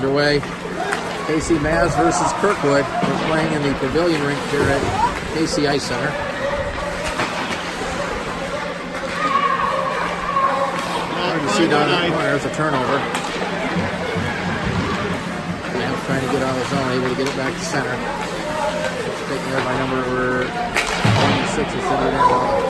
underway. KC Mavs versus Kirkwood. We're playing in the Pavillion rink here at KC Ice Center. Hard to see down in the corner. There's a turnover. Mavs trying to get out of the zone, able to get it back to center. It's taken there by number 26 instead of that ball.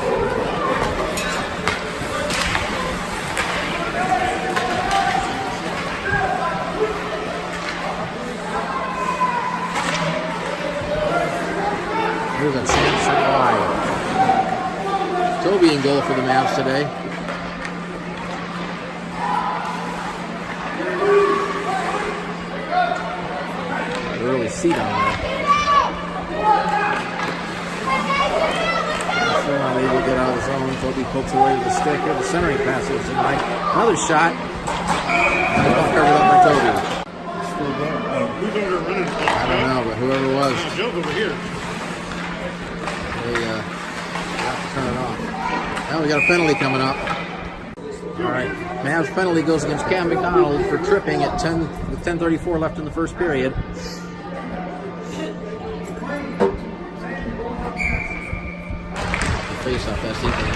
Here's a chance at wide. Toby in goal for the Mavs today. Early seat on there. Still not able to get out of the zone. Toby pokes away with the stick. Here the centering pass is tonight. Another shot. Covered up by Toby. Who's over running? I don't know, but whoever it was. Joe's over here. They have to turn it off. Now we got a penalty coming up. All right, Mavs penalty goes against Cam McDonald for tripping at 10:34 left in the first period. Face off, that's Ethan.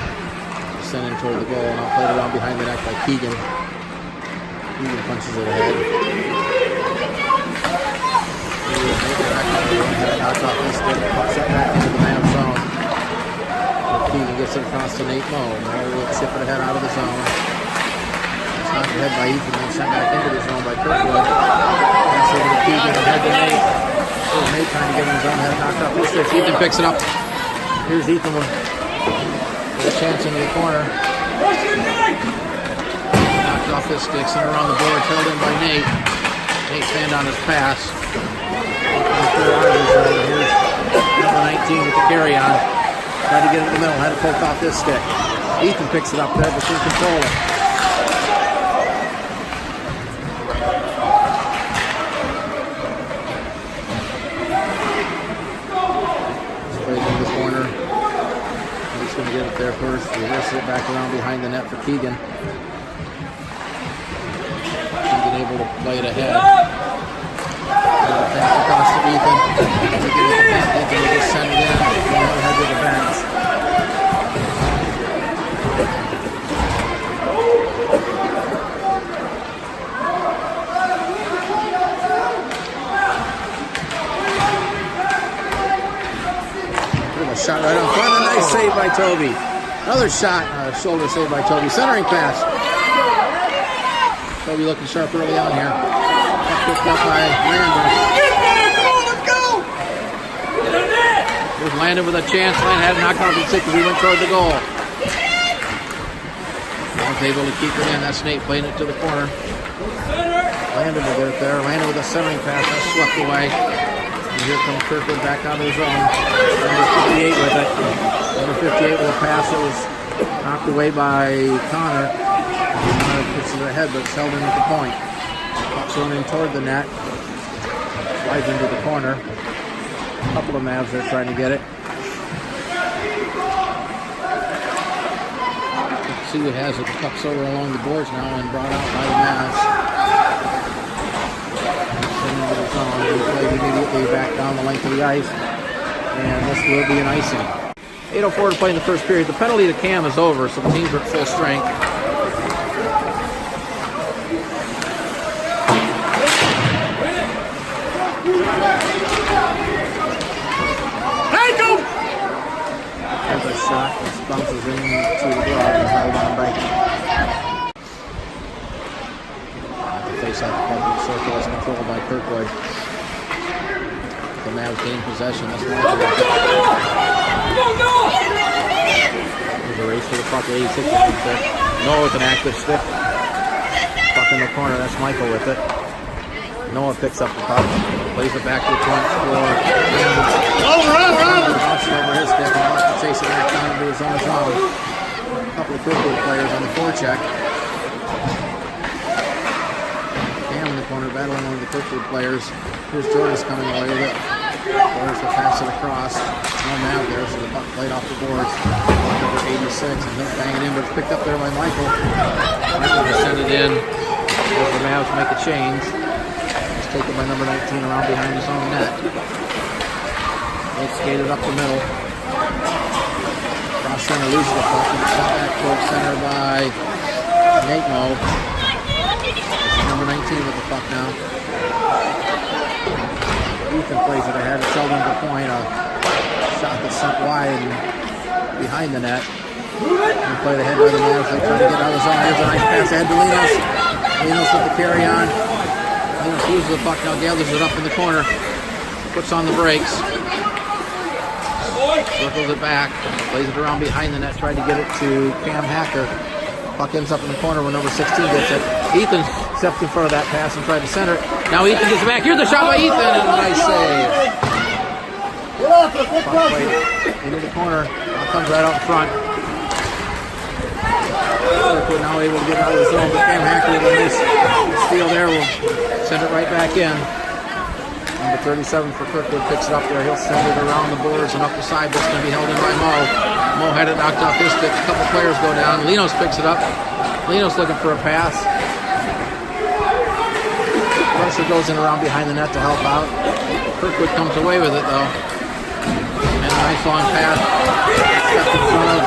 Sent in toward the goal, and I'll play it around behind the net by Keegan. Keegan punches it ahead. Knocks off this stick, pucks it back into the Mavs zone. Keegan gets it across to Nate Moe. Moe will chip it ahead out of the zone. It's knocked ahead by Ethan, then sent back into the zone by Kirkwood. Pass over to Keegan, ahead to Nate. Here's Nate trying to get in the zone, had it knocked off his stick. Ethan picks it up. Here's Ethan with a chance into the corner. Knocked off his stick, sent around the board, held in by Nate. Nate stand on his pass. Here's number 19 with the carry on. Tried to get it in the middle, had it poked off this stick. Ethan picks it up there, but can't control it. Just plays in the corner. He's going to get it there first. Reverse it back around behind the net for Keegan. Keegan able to play it ahead. Pass across to Ethan. Ethan will just send it in. Head to the bench. A shot right on front. A nice save by Toby. Another shot. Shoulder save by Toby. Centering pass. Toby looking sharp early on here. Picked up by Landon. Let's go! Here's Landon with a chance. Landon had it knocked off his stick as he went toward the goal. Was able to keep it in. That's Nate playing it to the corner. Landon will get it there. Landon with a centering pass. That's swept away. And here comes Kirkwood back out of his own. Number 58 with it. Number 58 with a pass that was knocked away by Connor. Connor puts it ahead, but it's held in at the point. Puck's run in toward the net. Slides into the corner. A couple of Mavs there trying to get it. Let's see what has it. The puck's over along the boards now and brought out by the Mavs. Sending into the zone. He played immediately back down the length of the ice. And this will be an icing. 8:04 to play in the first period. The penalty to Cam is over, so the teams are at full strength. There's a shot that bounces into the glove and held on by the face off the puck in the circle is controlled by Kirkwood. The Mavs gain possession. That's Michael. There's a race for the puck. 86 there. Noah with an active stick. Puck in the corner. That's Michael with it. Noah picks up the puck, plays it back to the point for over his stick and wants to chase it back down into his own zone. A couple of Kirkwood players on the forecheck. Cam in the corner battling one of the Kirkwood players. Here's Jordan coming away with it. Jordan will pass it across. No Mav there, so the puck played off the boards. Number 86, and he'll bang it in, but it's picked up there by Michael. Michael will send it in. The Mavs make a change. taken by number 19 around behind his own net. It's skated up the middle. Cross center, loses the puck. And sent back towards center by Nate-Mo. It's number 19 with the puck now. Ethan plays it ahead. It's held into point. A shot that's sent wide and behind the net. And play the head by the Mavs. They try to get out of the zone. Here's a nice pass ahead to Linos. Linos with the carry on. Linos loses the puck now. Gathers it up in the corner. Puts on the brakes. Circles it back. Plays it around behind the net. Tried to get it to Cam Hacker. Puck ends up in the corner where number 16 gets it. Ethan stepped in front of that pass and tried to center it. Now Ethan gets it back. Here's the shot by Ethan and a nice save. Puck played into the corner. Now comes right out in front. Kirkwood now able to get out of the zone, but Cam Hacker with a nice steal there will send it right back in. Number 37 for Kirkwood picks it up there. He'll send it around the boards and up the side. That's going to be held in by Mo. Mo had it knocked off his stick. A couple players go down. Linos picks it up. Linos looking for a pass. Pressure goes in around behind the net to help out. Kirkwood comes away with it though. And a nice long pass. Stepped in front of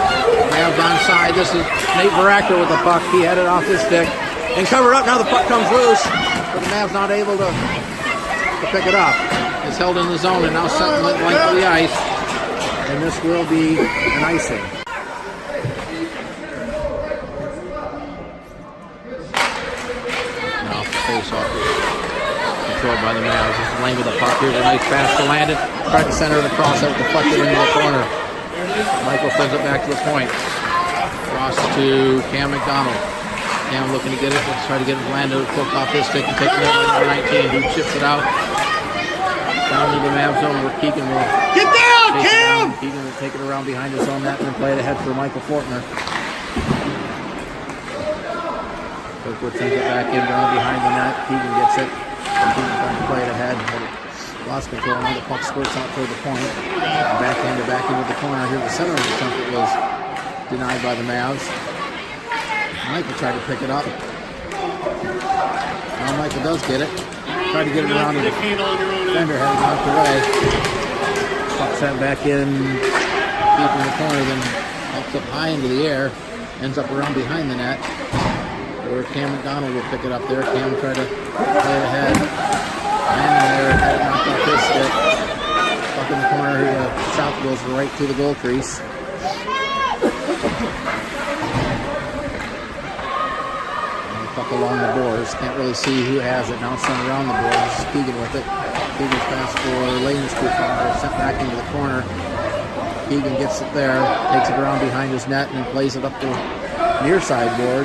Mavs onside. This is Nate Baractor with the puck. He had it off his stick. And covered up. Now the puck comes loose. But the Mavs not able to pick it up. It's held in the zone and now sent length of the ice. And this will be an icing. Now face off. Controlled by the Mavs. This is Lane with the puck. Here's a nice pass to Landon. Tried to center it across. That deflected into the corner. Michael sends it back to the point. Cross to Cam McDonald. Cam looking to get it. Let's try to get it landed. Hooked off his stick and take it out by number 19. Who chips it out. Down to the Mavs zone where Keegan will get down, Cam! Keegan will take it around behind his own net and then play it ahead for Michael Fortner. Kirkwood sends it back in down behind the net. Keegan gets it. Keegan trying to play it ahead. Lost control. Now the puck squirts out toward the point. Backhander back into the corner. Here's the center of the attempt that was denied by the Mavs. Michael tried to pick it up. Now Michael does get it. Tried to get it around the defender, had it knocked away. Puck sent back in, deep in the corner, then ups up high into the air. Ends up around behind the net. Where Cam McDonald will pick it up there. Cam tried to play it ahead. Landon there, had it knocked off his stick. Puck in the corner, the shot goes right to the goal crease. Puck along the boards. Can't really see who has it. Now sent around the boards. This is Keegan with it. Keegan's pass for Lane's too far. Sent back into the corner. Keegan gets it there. Takes it around behind his net and plays it up the near side board.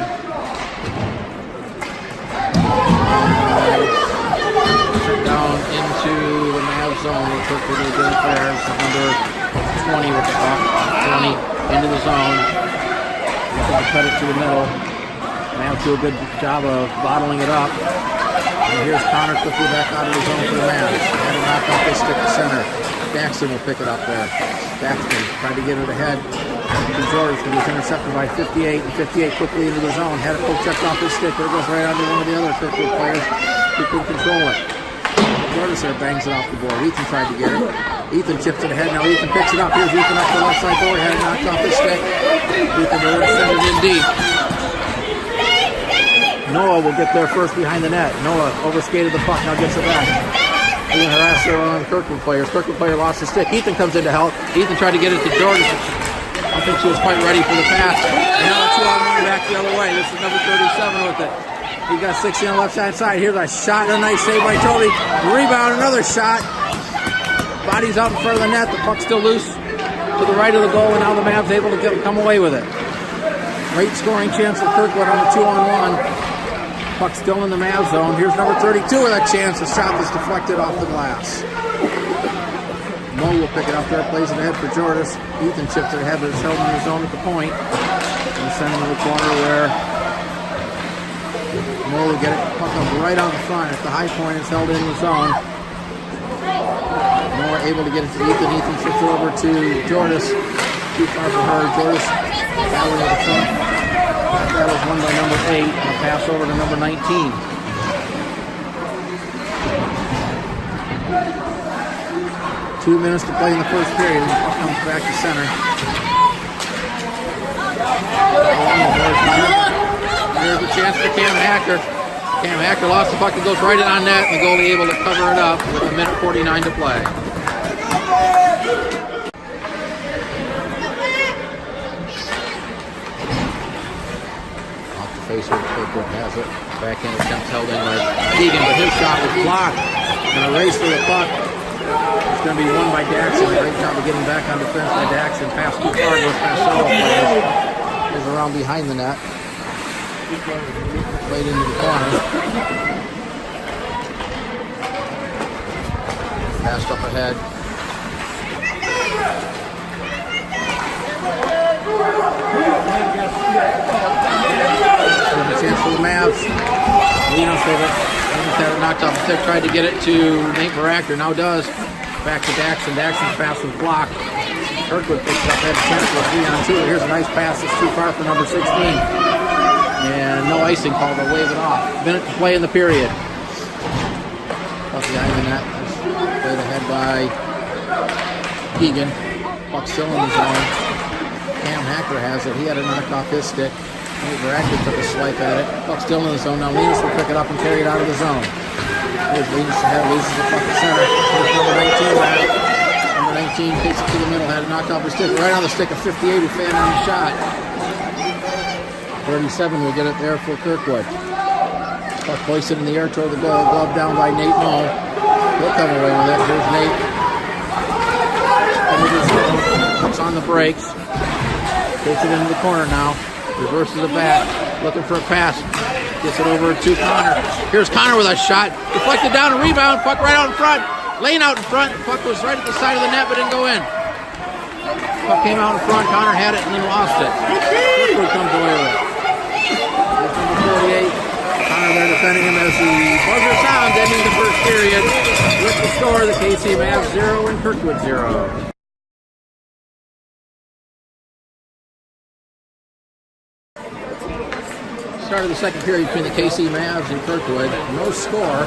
Down into the Mavs zone. Kirkwood will get it there. It's number 20 with the puck. 20 into the zone. Looking to cut it to the middle. Mavs do a good job of bottling it up. And here's Connor quickly back out of the zone for the Mavs. Had it knocked off his stick to center. Daxton will pick it up there. Daxton trying to get it ahead to George, who was intercepted by 58. And 58 quickly into the zone. Had it poke checked off his stick, but it goes right under one of the other Kirkwood players who couldn't control it. George there bangs it off the board. Ethan tried to get it. Ethan chips it ahead. Now Ethan picks it up. Here's Ethan up the left side board. Had it knocked off his stick. Ethan will send it in deep. Noah will get there first behind the net. Noah overskated the puck, now gets it back. Being harassed there on Kirkwood players. Kirkwood player lost his stick. Ethan comes in to help. Ethan tried to get it to Jordan. I don't think she was quite ready for the pass. And now a 2-on-1 back the other way. This is number 37 with it. He got 60 on the left hand side. Here's a shot and a nice save by Toby. Rebound, another shot. Body's out in front of the net. The puck's still loose to the right of the goal, and now the Mavs able to come away with it. Great scoring chance for Kirkwood on the 2-on-1. Puck still in the Mavs zone. Here's number 32 with a chance. The shot was deflected off the glass. Mo will pick it up there, plays it ahead for Jordis. Ethan chips it ahead, but it's held in the zone at the point. And send it to the corner where Mo will get it. Puck up right on the front. At the high point, it's held in the zone. Mo able to get it to Ethan. Ethan chips it over to Jordis. Too far for her. Jordis battling at the front. That was won by number 8, and a pass over to number 19. 2 minutes to play in the first period. And the puck comes back to center. Here's a chance for Cam Hacker. Cam Hacker lost the puck. It goes right in on net. And the goalie able to cover it up with 1:49 to play. Off the face of Kirkwood has it. Backhand attempt held in by Keegan, but his shot was blocked. And a race for the puck. It's going to be won by Daxon. Great job of getting back on defense by Daxon. Pass too far goes past several players. Is around behind the net. Played into the corner. Passed up ahead. There's a chance for the Mavs. Lenos had it knocked off the stick. Tried to get it to Nate Baractor. Now does. Back to Daxon. Daxon's pass was blocked. Kirkwood picks it up. Had a chance for a 3-on-2. Here's a nice pass. It's too far for number 16. And no icing call. They'll wave it off. Minute to play in the period. Off the eye of the net. Played ahead by Keegan. Puck still in the zone. Cam Hacker has it. He had it knocked off his stick. Nate Baractor took a swipe at it. Puck still in the zone. Now Linus will pick it up and carry it out of the zone. Here's Linus ahead. Loses the puck at center. Here's number 19 back. Number 19 takes it to the middle. Had it knocked off his stick. Right on the stick of 58 who fanned on the shot. 37 will get it there for Kirkwood. Puck hoisted in the air toward the goal. Glove down by Nate Moe. He'll come away with it. Here's Nate. Puts on the brakes. Takes it into the corner now. Reverses it back. Looking for a pass. Gets it over to Connor. Here's Connor with a shot. Deflected down and rebound. Puck right out in front. Lane out in front. Puck was right at the side of the net but didn't go in. Puck came out in front. Connor had it and then lost it. Kirkwood comes away with it. Here's number 48. Connor there defending him as the buzzer sounds, ending the first period. With the score, the KC Mavs 0 and Kirkwood 0. Start of the second period between the KC Mavs and Kirkwood. No score.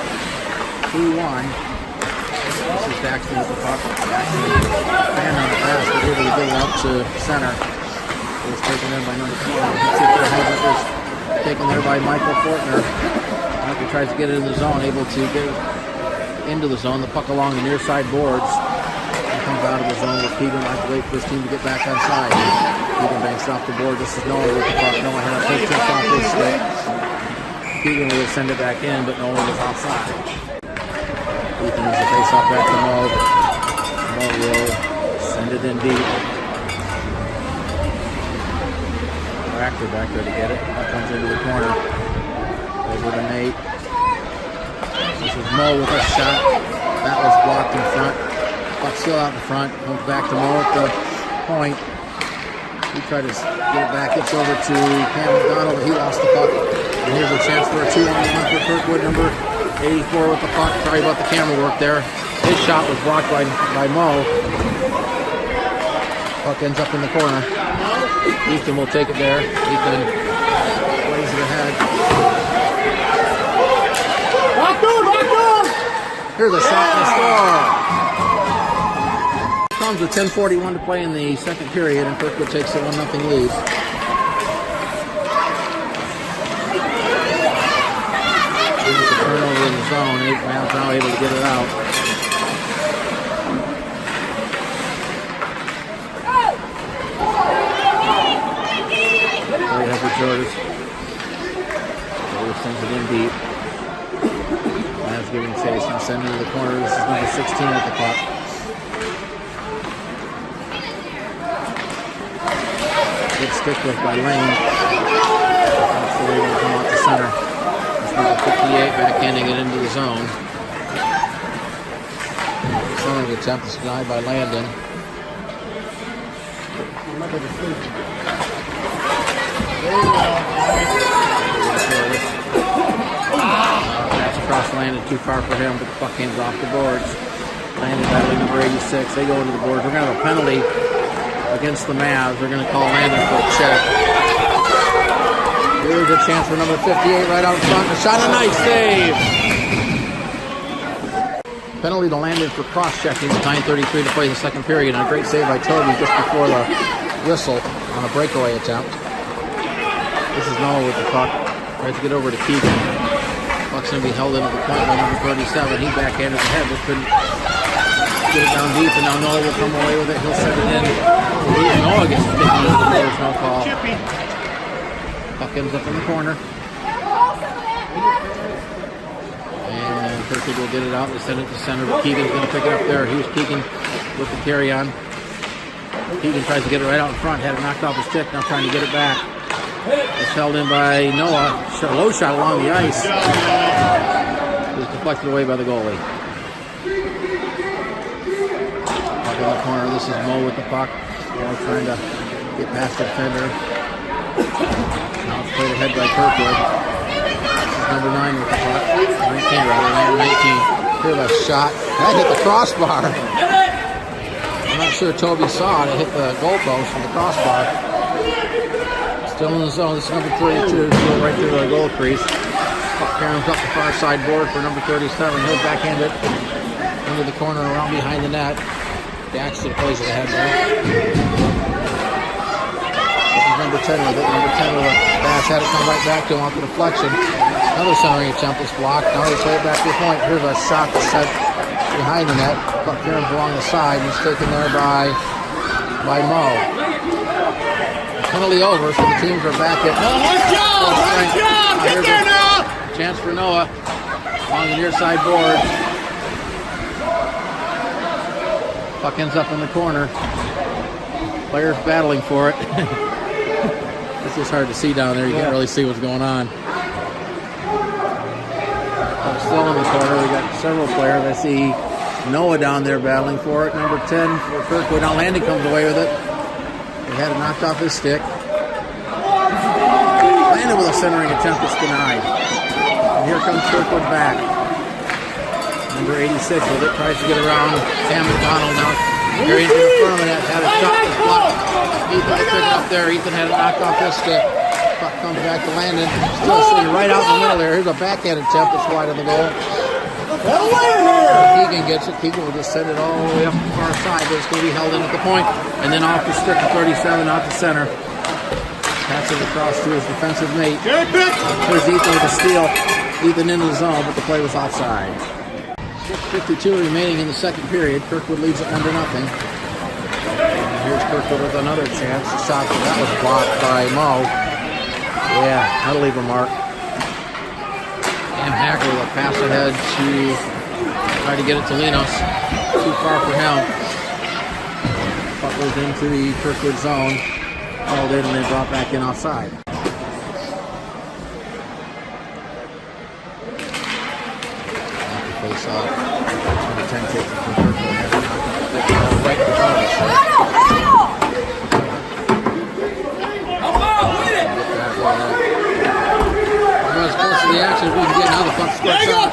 3-1. This is Daxton with the puck. Fan on the pass, but able to get it out to center. It was taken in by number 4. It was taken there by Michael Fortner. Michael tries to get it in the zone, able to get it into the zone. The puck along the near side boards. It comes out of the zone with Keegan. Like to wait for his team to get back on side. Keegan banks off the board. This is Noah with the puck. Noah had a first touch off his stick. Keegan will send it back in, but Noah was offside. Ethan is the face off back to Mo. Mo will send it in deep. Baractor back there to get it. Puck comes into the corner. Over to Nate. This is Mo with a shot. That was blocked in front. Puck still out in front. Comes back to Mo at the point. He tried to get it back. Gets over to Cam McDonald, but he lost the puck. And here's a chance for a 2-on-1 for Kirkwood. Number 84 with the puck. Sorry about the camera work there. His shot was blocked by Mo. Puck ends up in the corner. Ethan will take it there. Ethan plays it ahead. Here's a shot and a score. Comes with 10:41 to play in the second period, and Kirkwood takes a 1-0 lead. There's a turnover in the zone. 8 Mavs now able to get it out. Right up with Jordan. Jordan sends it in deep. Mavs giving chase and sending it to the corner. This is number 16 at the puck. Good stick lift by Lane. So they're going to come out to center. That's number 58 backhanding it into the zone. Centering attempt is denied by Landon. That's across Landon, too far for him, but the puck came off the boards. Landon battling number 86. They go into the boards. We're going to have a penalty against the Mavs. They're going to call Landon for a check. Here's a chance for number 58 right out in front. A shot, a nice save. Penalty to Landon for cross-checking with 9:33 to play the second period. And a great save by Toby just before the whistle on a breakaway attempt. This is Noah with the puck. Tries to get over to Keegan. Puck's going to be held into the point by number 37. He backhanded the head, but couldn't get it down deep. And now Noah will come away with it. He'll set it in. Noah gets the sticky. There's no call. Puck ends up in the corner. And Kirkwood will get it out. They send it to center, but Keegan's going to pick it up there. Here's Keegan with the carry on. Keegan tries to get it right out in front. Had it knocked off his stick. Now trying to get it back. It's held in by Noah. Low shot along the ice. It was deflected away by the goalie. Puck in the corner. This is Mo with the puck. Trying to get past the defender. Now it's played ahead by Kirkwood. Number 9 with the puck. 19 rather, 19. Here's a shot. That hit the crossbar. I'm not sure Toby saw it. It hit the goalpost from the crossbar. Still in the zone. This is number 32. Still right through the goal crease. Puck caroms up the far side board for number 37. He'll backhand it into the corner around behind the net. Daxton plays it ahead there. This is number 10 with it. Number 10 with a pass. Had it come right back to him off the deflection. Another centering attempt is blocked. Now they play it back to the point. Here's a shot that's set behind the net. Puck caroms along the side. He's taken there by Mo. Penalty over, so the teams are back at Watch out! Get there now! Chance for Noah on the near side board. Puck ends up in the corner. Players battling for it. It's just hard to see down there. You can't really see what's going on. Puck's still in the corner. We got several players. I see Noah down there battling for it. Number 10 for Kirkwood. Now Landy comes away with it. He had it knocked off his stick. Landed with a centering attempt that's denied. And here comes Kirkwood back. Number 86 with it. Tries to get around Sam McDonald now. Carrying to the front of the net. Had a shot that's blocked. Ethan picked it up there. Ethan had it knocked off his stick. Puck comes back to Landon. Still sitting right out in the middle there. Here's a backhand attempt that's wide of the goal. Keegan gets it. Keegan will just send it all the way up the far side, but it's going to be held in at the point. And then off the stick of 37 out to center. Passes across to his defensive mate. Here's Ethan with a steal. Ethan into the zone, but the play was offside. 6:52 remaining in the second period. Kirkwood leads it 1-0. And here's Kirkwood with another chance. The shot that was blocked by Mo. Yeah, that'll leave a mark. And Hacker with a pass ahead to try to get it to Linos. Too far for him. Puck goes into the Kirkwood zone. Hauled in and then brought back in offside. After face off. Number 10 takes it from Kirkwood. Right in front of us. As close to the action as we can get now. The puck squirts out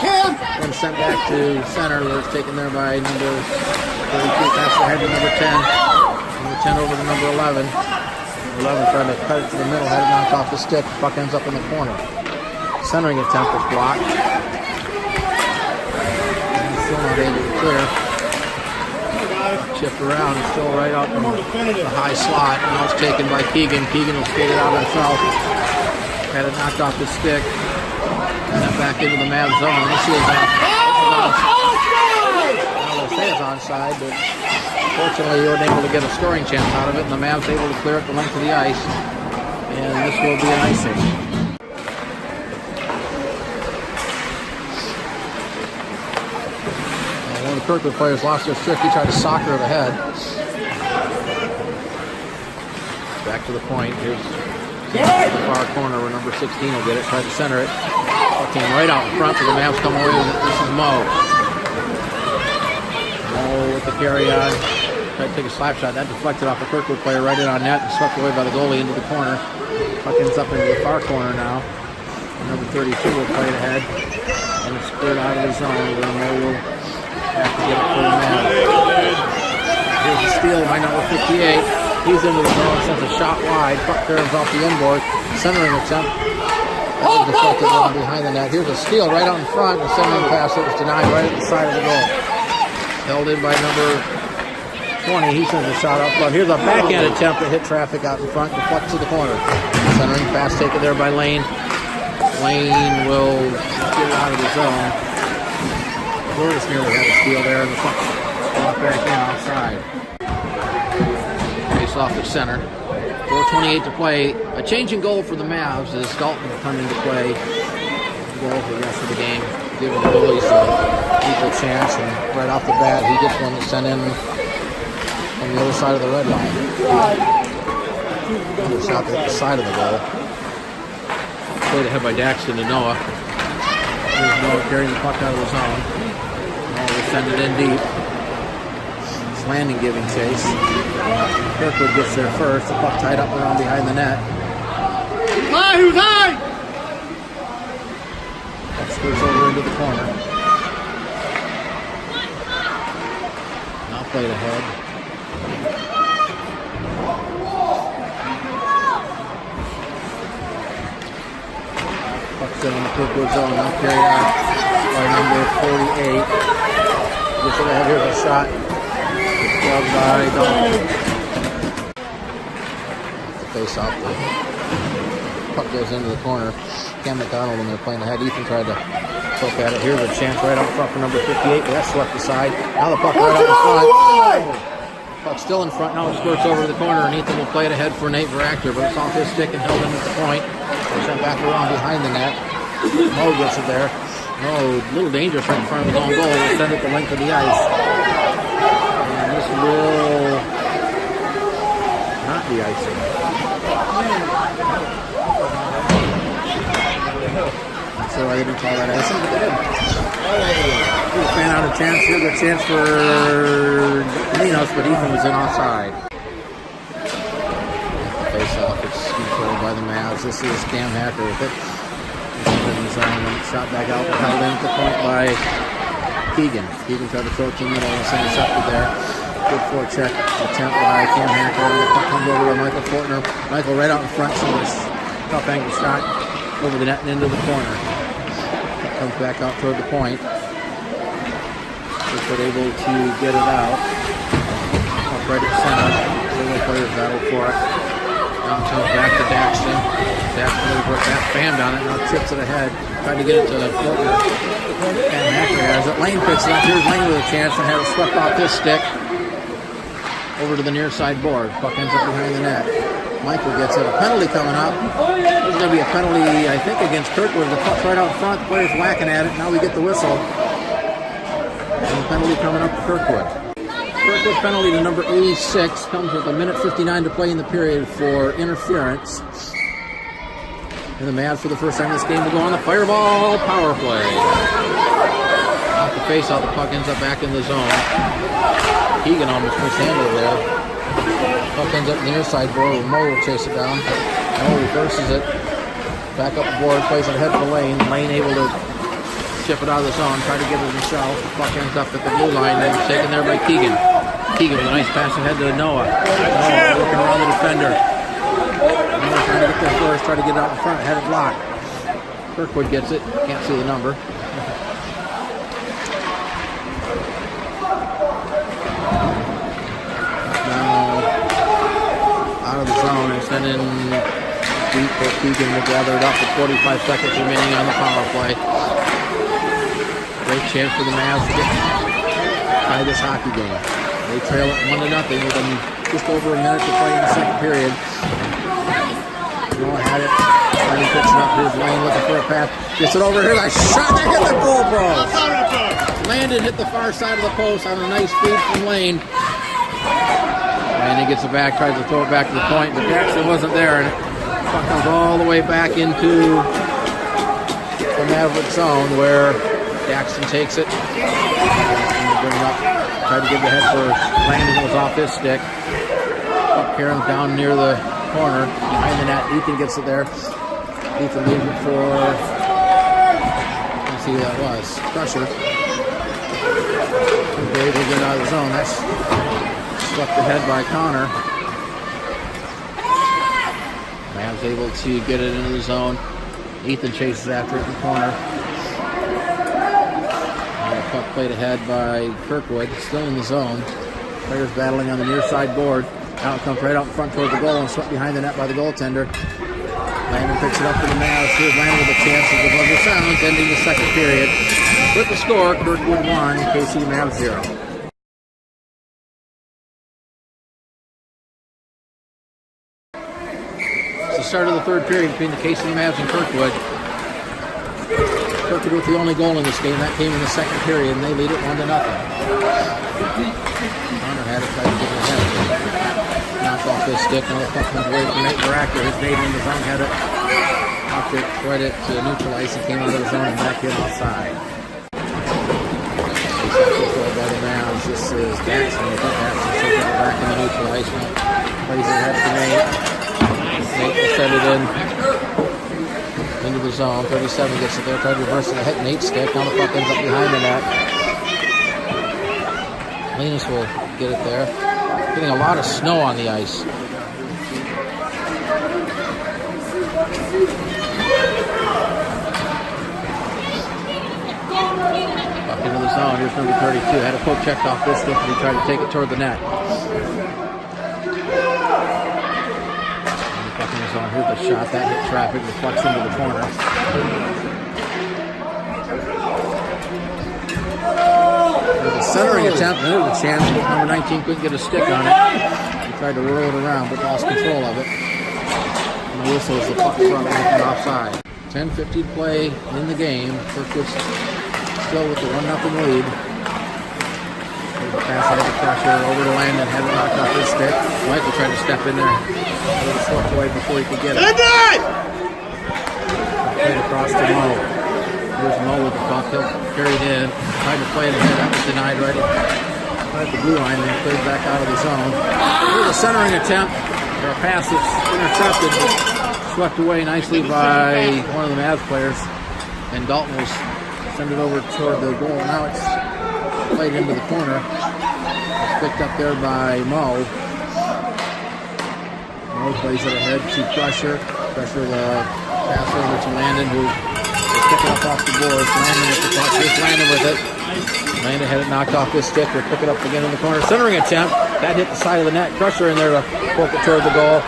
and sent back to center. It's taken there by number 32. Pass ahead to number 10. Number 10 over to number 11. 11 trying to cut it to the middle. Had it knocked off the stick. The puck ends up in the corner. Centering attempt was blocked. And still not able to clear. Chipped around. It's still right out in the high slot. Now it's taken by Keegan. Keegan will skate it out himself. Had it knocked off his stick. And then back into the Mavs zone. This is I'll say it's onside, but fortunately he wasn't able to get a scoring chance out of it, and the Mavs able to clear up the length of the ice. And this will be an icing. And one of the Kirkwood players lost their stick. He tried to soccer it ahead. Back to the point. Here's the far corner where number 16 will get it. Tried to center it. Came right out in front, so the Mavs come away with it. This is Mo. Mo with the carry on. Tried to take a slap shot. That deflected off a Kirkwood player right in on net and swept away by the goalie into the corner. Puck ends up into the far corner now. And number 32 will play it ahead. And it's cleared out of the zone where Mo will have to get it for the Mavs. Here's the steal by number 58. He's into the zone, sends a shot wide. Puck caroms off the inboard. Centering attempt. That was deflected down behind the net. Here's a steal right out in front. The centering pass that was denied right at the side of the goal. held in by number 20. He sends a shot up front. Here's a backhand attempt to hit traffic out in front. Deflects to the corner. Centering pass taken there by Lane. Lane will get out of the zone. Flores nearly had a steal there, and the puck off back in outside. Face off at center. 4:28 to play. A changing goal for the Mavs as Dalton come into play. Goal for the rest of the game, giving the goalies an equal chance. And right off the bat, he gets one that's sent in on the other side of the red line. Another shot at the side of the goal. Played ahead by Daxton to Noah. There's Noah carrying the puck out of the zone. Noah will send it in deep. It's Landing giving chase. Kirkwood gets there first. The puck tied up around behind the net. High, who's high? Puck scoots over into the corner. Now played ahead. Puck's in on the Kirkwood zone. Now carried out by number 48. Gets it ahead. Here's a shot. It's clubbed by Dalton. The face off the puck goes into the corner. Cam McDonald when they're playing ahead. Ethan tried to poke at it. Here's a chance right out front for number 58, but that's swept aside. Now the puck right out in front. Puck's still in front. Now it squirts over to the corner, and Ethan will play it ahead for Nate Veractor, but it's off his stick and held in at the point. Sent back around behind the net. Mo gets it there. Mo, a little dangerous right in front of his own goal. We'll send it the length of the ice. And this will not be icing. So I didn't call that icing, but they did. Fan out a chance. Here's a chance for Linos, but Ethan was in offside. Face off. It's controlled by the Mavs. This is Cam Hacker with it. Shot back out, held in at the point by Keegan. Keegan tried to throw it to the middle and send it up there. Good forecheck attempt by Cam Hacker. And the puck comes over to Michael Fortner. Michael right out in front, so this tough angle shot over the net and into the corner. Puck comes back out toward the point. Kirkwood able to get it out. Up right at center. Several players battle for it. Now comes back to Daxton. Daxton over that fan down it. Now chips it ahead. Tried to get it to Fortner. And Hacker has it. Lane picks it up. Here's Lane with a chance and has it swept off his stick. Over to the near side board. Puck ends up behind the net. Michael gets it. A penalty coming up. There's going to be a penalty, I think, against Kirkwood. The puck's right out front. The player's whacking at it. Now we get the whistle. And the penalty coming up to Kirkwood. Kirkwood penalty to number 86 comes with 1:59 to play in the period for interference. And the Mavs, for the first time in this game, will go on the fireball power play. Off the face-off, the puck ends up back in the zone. Keegan almost mishandled there. Puck ends up in the near side board. Mo will chase it down. Mo reverses it. Back up the board, plays it ahead for Lane. Lane able to chip it out of the zone, try to get it himself. The puck ends up at the blue line and taken there by Keegan. Keegan with a nice pass ahead to Noah. Noah working around the defender. Noah trying to get there first, try to get it out in front, had it blocked. Kirkwood gets it, can't see the number. Now out of the zone and sent in deep for Keegan will gather it up with 45 seconds remaining on the power play. Great chance for the Mavs to get by this hockey game. They trail it 1-0 with just over a minute to play in the second period. Noah had it. Lane picks it up. Here's Lane looking for a pass. Gets it over here. A shot that hit the goal post. Landed, hit the far side of the post on a nice feed from Lane. And he gets it back, tries to throw it back to the point, but Daxton wasn't there. And it comes all the way back into the Maverick zone where Daxton takes it. And bring it up. Tried to give the head for Landon. It was off his stick. Puck carrying down near the corner. Behind the net. Ethan gets it there. Ethan leaves it for... Let's see who that was. Crusher. Dave will get out of the zone. That's swept ahead by Connor. Mavs able to get it into the zone. Ethan chases after it in the corner. Puck played ahead by Kirkwood, still in the zone. Players battling on the near side board. Out comes right out in front toward the goal and swept behind the net by the goaltender. Landon picks it up for the Mavs. Here's Landon with a chance as the buzzer sounds, ending the second period. With the score, Kirkwood 1, KC Mavs 0. It's the start of the third period between the KC Mavs and Kirkwood. Kirkwood with the only goal in this game. That came in the second period, and they lead it 1-0. Connor had it, tried to get it ahead. Knocked off his stick. Now the puck comes away from Nate Baractor. His mate in the zone had it. Knocked it, tried it to neutralize. He came out of the zone and back in outside. Control by the Mavs. This is Daxon. I think Daxon took it back in the neutralize. Plays it ahead to Nate. Nate will send it in into the zone. 37 gets it there. Tried to reverse it. Hit Nate's stick. Now the puck ends up behind the net. Linus will get it there. Getting a lot of snow on the ice. Puck into the zone. Here's number 32. Had a poke checked off this stick and he tried to take it toward the net. Puck in the zone. Here's the shot. That hit traffic. Reflects into the corner. There's a centering attempt. There's a chance, but number 19 couldn't get a stick on it. He tried to roll it around, but lost control of it. And the whistle is the puck front and offside. 10:50 to play in the game. Kirkwood's still with the 1-0 lead. There's a pass out of the pressure over to Landon. Had it knocked off his stick. Michael tried to step in there. A little swept away before he could get it. Played across to Mo. Here's Mo with the puck. He'll carry it in. Tried to play it ahead. That was denied right at the blue line. Then cleared back out of the zone. Here's a centering attempt. Or a pass that's intercepted, but swept away nicely by one of the Mavs players. And Dalton will send it over toward the goal. Now it's played into the corner. It's picked up there by Mo. Mo plays it ahead to Crusher. Crusher the pass over to Landon, who is picking up off the boards. Landon with the puck. Here's Landon with it. Landon had it knocked off his stick. We'll pick it up again in the corner. Centering attempt. That hit the side of the net. Crusher in there to poke it toward the goal.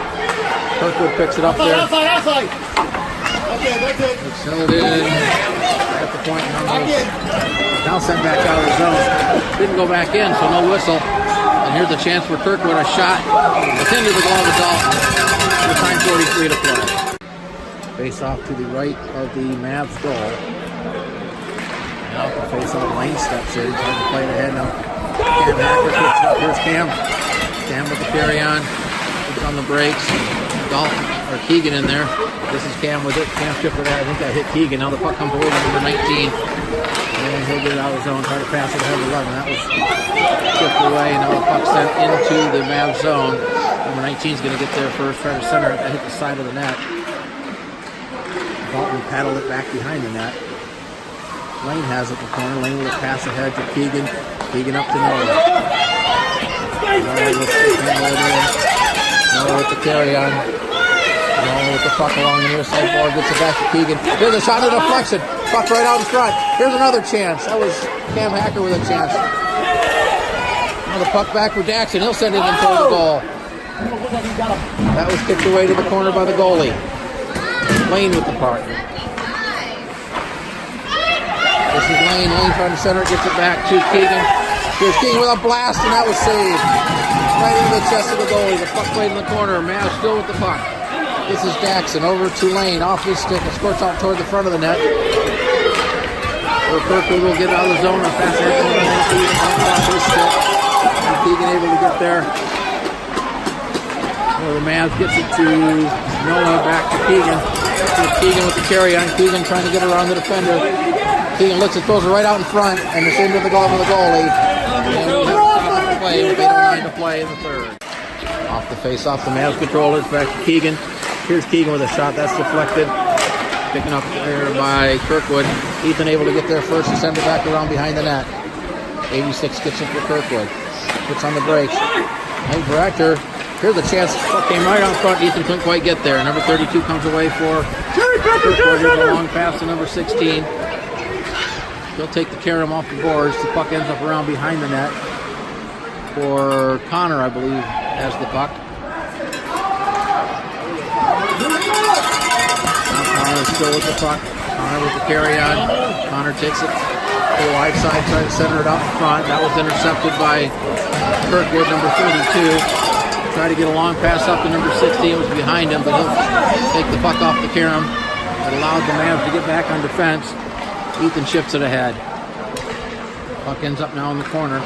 Kirkwood picks it up there. Outside. Okay, that's it. It's held in at the point. Now sent back out of the zone. Didn't go back in, so no whistle. And here's a chance for Kirkwood. A shot. It's into the glove of Dalton. With 9:43 to play. Face off to the right of the Mavs goal. Now the face off. Lane steps in. Trying to play it ahead now. Cam Hacker picks it up. Here's Cam. Cam with the carry on. It's on the brakes. Dalton or Keegan in there. This is Cam with it. Cam chipped it out. I think that hit Keegan. Now the puck comes away to number 19. And he'll get it out of the zone. Try to pass it ahead of 11. That was chipped away. Now the puck sent into the Mavs zone. Number 19 is going to get there first. Try to center it. That hit the side of the net. Dalton paddled it back behind the net. Lane has it in the corner. Lane will pass ahead to Keegan. Keegan up to Noah. Noah with the carry on. Noah with the puck along the near side board. Gets it back to Keegan. Here's a shot of deflection. Puck right out in front. Here's another chance. That was Cam Hacker with a chance. Now the puck back for Daxon. He'll send it in toward the goal. That was kicked away to the corner by the goalie. Lane with the puck. This is Lane. Lane trying to center it. Gets it back to Keegan. Here's Keegan with a blast, and that was saved. Right into the chest of the goalie. The puck played in the corner. Mavs still with the puck. This is Daxon over to Lane. Off his stick. It squirts out toward the front of the net. Where Kirkwood will get out of the zone and pass it off his stick. And Keegan able to get there. Well, the Mavs gets it to Noah, back to Keegan. Keegan with the carry on. Keegan trying to get around the defender. Keegan looks and throws it right out in front, and it's into the glove of the goalie. And we have stopped the play with 8:09 to play in the third. Off the face-off, the Mavs controllers back to Keegan. Here's Keegan with a shot that's deflected. Picking up there by Kirkwood. Ethan able to get there first and send it back around behind the net. 86 gets it for Kirkwood. Puts on the brakes. Nate Baractor. Here's a chance. Puck came right out front. Ethan couldn't quite get there. Number 32 comes away for Kirkwood. Here's a long pass to number 16. He'll take the carom off the boards. The puck ends up around behind the net for Connor, I believe, has the puck. Connor still with the puck. Connor with the carry on. Connor takes it to the wide side, trying to center it out in front. That was intercepted by Kirkwood, number 32. Tried to get a long pass up to number 16. It was behind him, but he'll take the puck off the carom. It allowed the Mavs to get back on defense. Ethan shifts it ahead. Puck ends up now in the corner.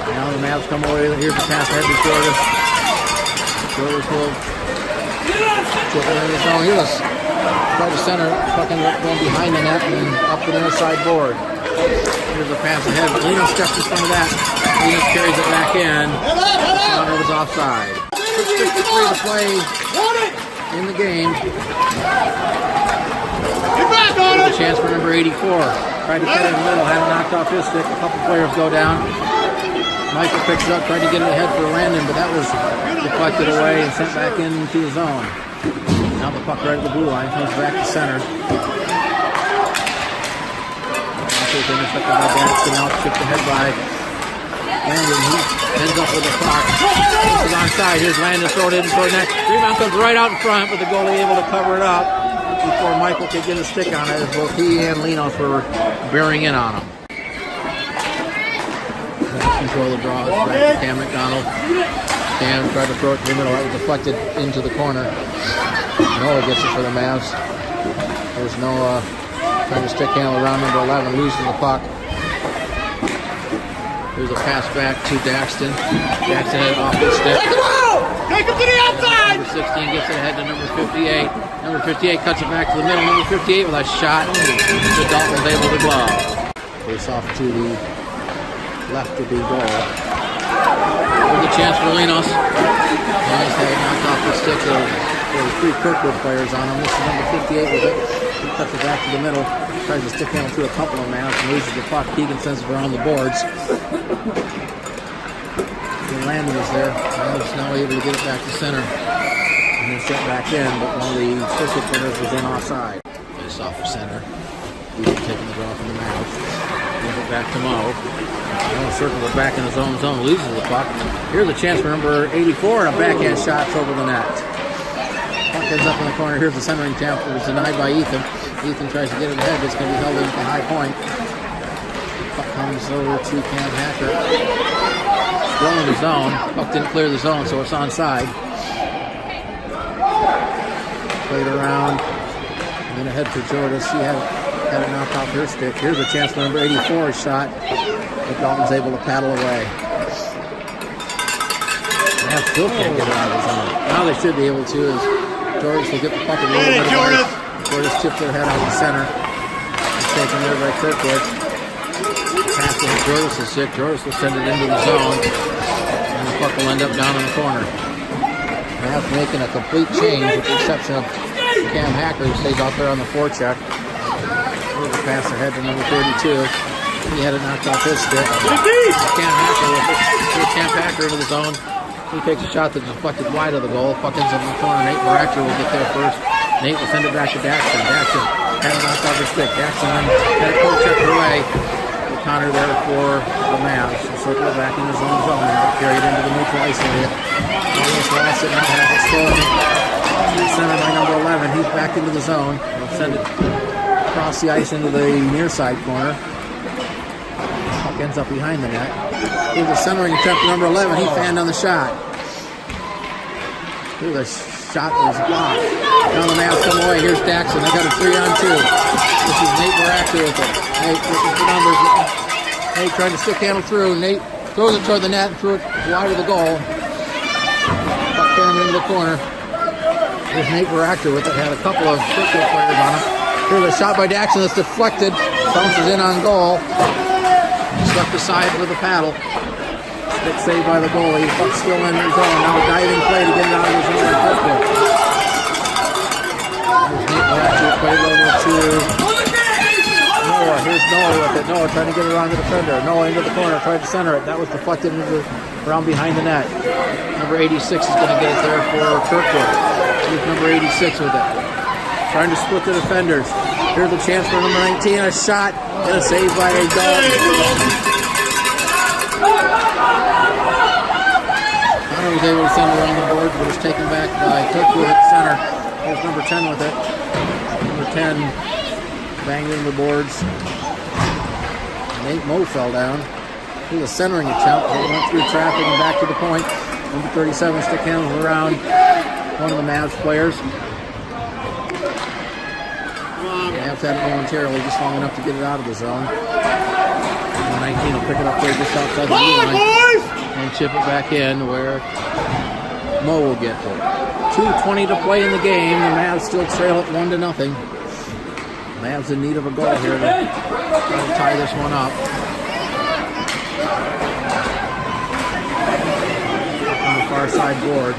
Now the Mavs come away. Here's the pass ahead to Jordan. Jordan will chip it in the zone. Here's try to center. Puck ends up going behind the net and up the inner side board. Here's a pass ahead. Lino steps in front of that. Lino carries it back in. Connor was offside. 6:53 to play in the game. There's a chance for number 84. Tried to cut it in the middle, had it knocked off his stick. A couple players go down. Michael picks it up, tried to get it ahead for Landon, but that was deflected away and sent back into the zone. Now the puck right at the blue line, comes back to center. Intercepted by Daxton, now chipped ahead by Landon. He ends up with a puck. This is onside. Here's Landon, throw it in toward net. Rebound comes right out in front, but the goalie able to cover it up before Michael could get a stick on it, as both he and Linos were bearing in on him. Control the draw. Back to Cam McDonald. Cam tried to throw it to the middle. That was deflected into the corner. Noah gets it for the Mavs. There's Noah trying to stick handle around number 11. Loses the puck. Here's a pass back to Daxton. Daxton had it off his stick. Take him to the outside! Number 16 gets it ahead to number 58. Number 58 cuts it back to the middle. Number 58 with a shot. The Dalton was able to glove. Face off to the left of the goal. There's a chance for Linos. Linos had it knocked off the stick. There were three Kirkwood players on him. This is number 58 with it. He cuts it back to the middle. Tries to stick handle through a couple of Mavs and loses the puck. Keegan sends it around the boards. Landon was there. Landon's now able to get it back to center. And then set back in, but one of the Kirkwood players was in offside. Face off for center. Keegan taking the draw from the Mavs. Gives it back to Mo. Circle it back in his own zone. Loses the puck. Here's a chance for number 84 and a backhand shot over the net. Puck ends up in the corner. Here's the centering attempt. It was denied by Ethan. Ethan tries to get it ahead, but it's going to be held in at the high point. Puck comes over to Cam Hacker. Still in the zone. Puck didn't clear the zone, so it's onside. Played around. And then ahead for Jordan. She had it knocked off her stick. Here's a chance for number 84's shot. But Dalton's able to paddle away. Mavs still can't get it out of the zone. Now they should be able to, as Jordan will get the puck a little bit away. Jordan tipped their head out the center. It's taken there by Kirkwood. Pass to Jordan' stick. Jordan will send it into the zone. And the puck will end up down in the corner. Mavs making a complete change with the exception of Cam Hacker, who stays out there on the forecheck. Here's a pass ahead to number 32. He had it knocked off his stick. Cam Hacker with it. Here's Cam Hacker into the zone. He takes a shot that's deflected wide of the goal. Puck ends up in the corner. Nate Baractor will get there first. Nate will send it back to Daxton. Daxton had it knocked off his stick. Daxton then had it pull checked away. The counter there for the Mavs. Circle it back in his own zone. Carried into the neutral ice area. Almost lost it. Now has it stolen. Centered by number 11. He's back into the zone. He'll send it across the ice into the near side corner. Puck ends up behind the net. Here's the centering attempt for number 11. He fanned on the shot. Here's a shot that was blocked. Now the Mavs come away. Here's Daxton. They got a 3-on-2. This is Nate Baractor with it. Nate looking for numbers. Nate trying to stick handle through. Nate throws it toward the net and threw it wide of the goal. Puck fanned into the corner. Here's Nate Baractor with it. Had a couple of Kirkwood players on him. Here's a shot by Daxton that's deflected. Bounces in on goal. Stuck aside with a paddle. Stick saved by the goalie. Puck still in his zone. Now a diving play to get it out of his zone by Kirkwood. There's Nate Baractor played over to Noah. Noah. Here's Noah with it. Noah trying to get around the defender. Noah into the corner, tried to center it. That was deflected around behind the net. Number 86 is going to get it there for Kirkwood. Here's number 86 with it. Trying to split the defenders. Here's the chance for number 19. A shot and a save by a Dalton. Connor was able to send it around the boards, but it's taken back by Kirkwood at center. Here's number 10 with it. Number 10 banged into the boards. Nate Moe fell down. He was centering attempt. It went through traffic and back to the point. Number 37 stick handles around one of the Mavs players. Mavs had it momentarily, just long enough to get it out of the zone. Number 19 will pick it up there just outside the blue line and chip it back in where Moe will get to it. 2:20 to play in the game. The Mavs still trail it 1-0. Mavs in need of a goal here to try to tie this one up. On the far side board.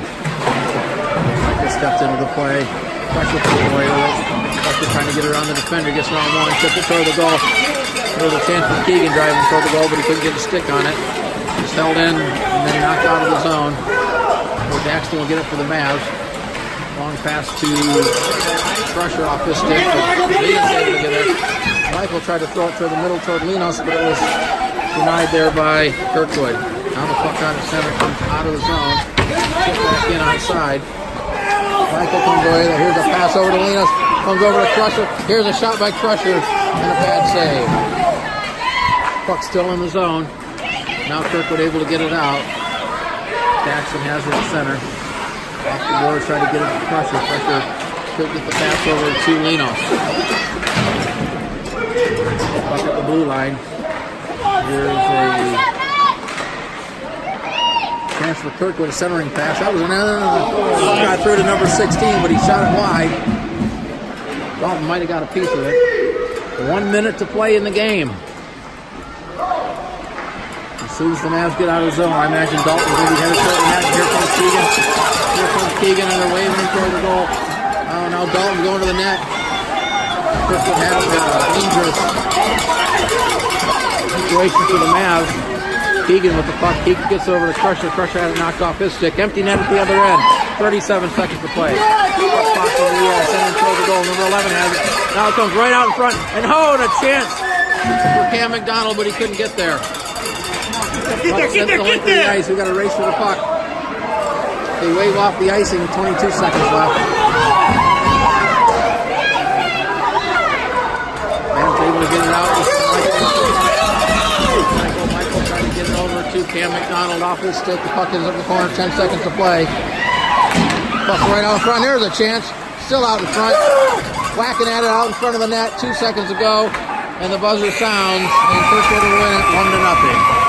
Michael steps into the play. Pressure pulling away with it. Pressure trying to get around the defender. Gets around one. Tips it toward the goal. There was a chance for Keegan driving toward the goal, but he couldn't get a stick on it. Just held in and then knocked out of the zone. Jackson will get it for the Mavs. Long pass to Crusher off his stick. Michael tried to throw it to the middle toward Linos, but it was denied there by Kirkwood. Now the puck out of center comes out of the zone. Kick back in outside. Michael comes away. Here's a pass over to Linos. Comes over to Crusher. Here's a shot by Crusher and a bad save. Puck still in the zone. Now Kirkwood able to get it out. Jackson has it at center. Off the board, trying to get it to Crusher. Crusher could get the pass over to Linos. Puck at the blue line. Here's a chance for Kirkwood, a centering pass. That was another got through to number 16, but he shot it wide. Dalton might have got a piece of it. 1 minute to play in the game. As soon as the Mavs get out of the zone, I imagine Dalton will be headed toward the net. Here comes Keegan. Here comes Keegan, and they're waving toward the goal. Oh, now Dalton's going to the net. Kirkwood had a dangerous situation for the Mavs. Keegan with the puck. Keegan gets over to Crusher. Crusher had it knocked off his stick. Empty net at the other end. 37 seconds to play. Puck over the air, sending toward the goal. Number 11 has it. Now it comes right out in front. And and a chance for Cam McDonald, but he couldn't get there. Get there! Ice. We got a race for the puck. They wave off the icing with 22 seconds left. Man's able to get it out. Michael trying to get it over to Cam McDonald off his stick. The puck is up the corner. 10 seconds to play. Puck right out in front. There's a chance. Still out in front. Whacking at it out in front of the net. 2 seconds to go. And the buzzer sounds. And Kirkwood will win it 1-0.